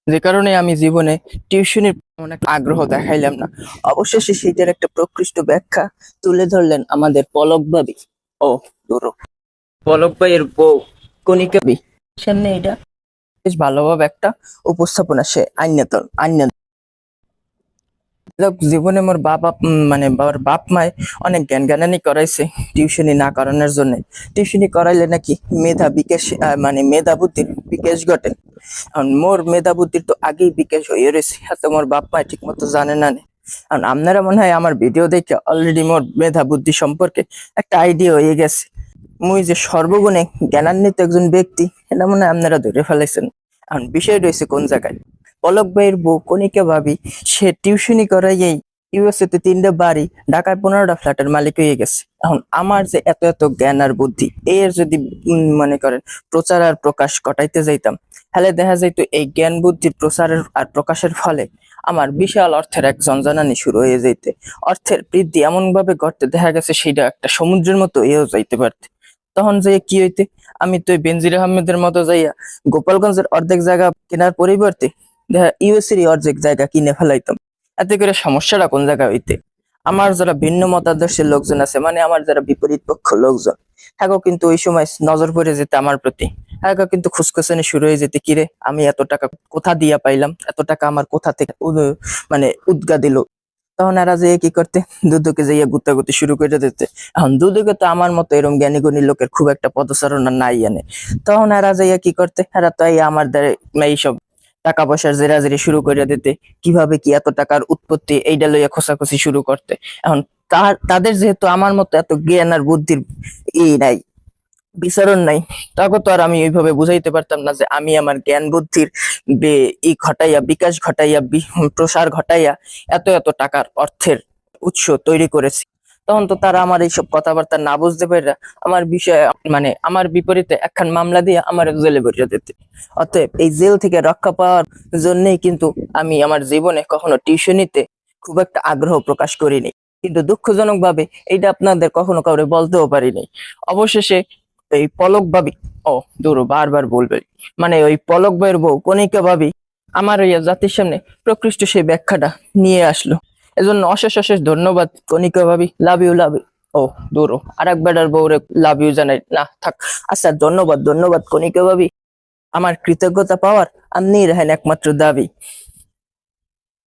যে কারণে আমি জীবনে টিউশনির অনেক আগ্রহ দেখাইলাম না। অবশেষে সেটার একটা প্রকৃষ্ট ব্যাখ্যা তুলে ধরলেন আমাদের পলক ভাবি। ও দূর পলক ভাইয়ের বউ কণিকা ভাবি। সামনে এটা বেশ ভালোভাবে একটা উপস্থাপনা সে আইন জীবনে মোর বাবা মানে বাবার বাপ মায় অনেক জ্ঞান জ্ঞানানি করাইছে টিউশনি না করানোর জন্য। টিউশনি করাইলে নাকি মেধা বিকাশ মানে মেধা বুদ্ধির বিকাশ ঘটে। কারণ মোর মেধা বুদ্ধির তো আগেই বিকাশ হয়ে রয়েছে, তো মোর বাপ মা ঠিক মতো জানে না। কারণ আপনারা মনে হয় আমার ভিডিও দেখে অলরেডি মোর মেধা বুদ্ধি সম্পর্কে একটা আইডিয়া হয়ে গেছে। মুই যে সর্বগুণে জ্ঞানান্বিত একজন ব্যক্তি এটা মনে হয় আপনারা ধরে ফেলাইছেন। এখন বিষয় রয়েছে কোন জায়গায়। পলক ভাইয়ের বউ কণিকা ভাবি সে টিউশনি করাইয়েই ইউএসএ তে 3টা বাড়ি, ঢাকায় 15টা ফ্ল্যাটের মালিক হয়ে গেছে। এখন আমার যে এত এত জ্ঞান আর বুদ্ধি এর যদি মনে করেন প্রচার আর প্রকাশ ঘটাইতে যাইতাম, তাহলে দেখা যাইতো এই জ্ঞান বুদ্ধির প্রচারের আর প্রকাশের ফলে আমার বিশাল অর্থের এক জঞ্জানানি শুরু হয়ে যাইতে। অর্থের বৃদ্ধি এমন ভাবে ঘটতে দেখা গেছে সেটা একটা সমুদ্রের মতো এও যাইতে পারতে। তখন যাইয়া কি হইতে, আমি তো বেনজির আহমেদের মতো যাইয়া গোপালগঞ্জের অর্ধেক জায়গা কেনার পরিবর্তে দেখা ইউএসএর অর্ধেক জায়গা কিনে ফেলাইতাম। এতে করে সমস্যাটা কোন জায়গায় হইতে, আমার যারা ভিন্ন মতাদর্শের লোকজন আছে মানে আমার যারা বিপরীত পক্ষ লোকজন হ্যাগো কিন্তু ওই সময় নজর পড়ে যেত আমার প্রতি। হ্যাগো কিন্তু খুসখুসানি শুরু হয়ে যেতে, কিরে আমি এত টাকা কোথা দিয়া পাইলাম, এত টাকা আমার কোথা থেকে মানে উদ্গা দিল। তখন এরা যে কি করতে, দুদুকে যাইয়া গুতাগুতি শুরু করে দিতে। এখন দুদুকে তো আমার মতো এরকম জ্ঞানী গুণী লোকের খুব একটা পদচারণা নাই এনে। তখন এরা যাইয়া কি করতে, এরা তো আমার দ্বারা এইসব টাকা পয়সার জেরাজেরি শুরু করে দিতে, কিভাবে কি এত টাকার উৎপত্তি এইটা লইয়া খোঁচাখুচি শুরু করতে। এখন তাদের যেহেতু আমার মতো এত জ্ঞান আর বুদ্ধির নাই, বিচারণ নাই, তখন তো আর আমি ওইভাবে বুঝাইতে পারতাম না যে আমি আমার জ্ঞান বুদ্ধির ঘটাইয়া বিকাশ ঘটাইয়া প্রসার ঘটাইয়া এত এত টাকার অর্থের উৎস তৈরি করেছি। তখন তো তারা আমার এইসব কথাবার্তা না বুঝতে পারে আমার বিষয়ে মানে আমার বিপরীতে একখান মামলা দিয়ে আমার জেলে ভরিয়ে দিতে। অতএব এই জেল থেকে রক্ষা পাওয়ার জন্যই কিন্তু আমি আমার জীবনে কখনো টিউশনিতে খুব একটা আগ্রহ প্রকাশ করিনি। কিন্তু দুঃখজনক ভাবে এইটা আপনাদের কখনো কাউরে বলতেও পারিনি। অবশেষে এই পলক ভাবি, ও দূর বারবার বলবে, মানে ওই পলক ভাইয়ের বউ কণিকা ভাবি আমার ওই জাতির সামনে প্রকৃষ্ট সেই ব্যাখ্যাটা নিয়ে আসলো। এজন্য অশেষ অশেষ ধন্যবাদ কণিকা ভাবি, লাভ ইউ লাভ ইউ। ও দূর আর এক বেটার বউরে লাভ ইউ জানাই না থাক। আচ্ছা ধন্যবাদ ধন্যবাদ কণিকা ভাবি, আমার কৃতজ্ঞতা পাওয়ার আপনি রাখেন একমাত্র দাবি।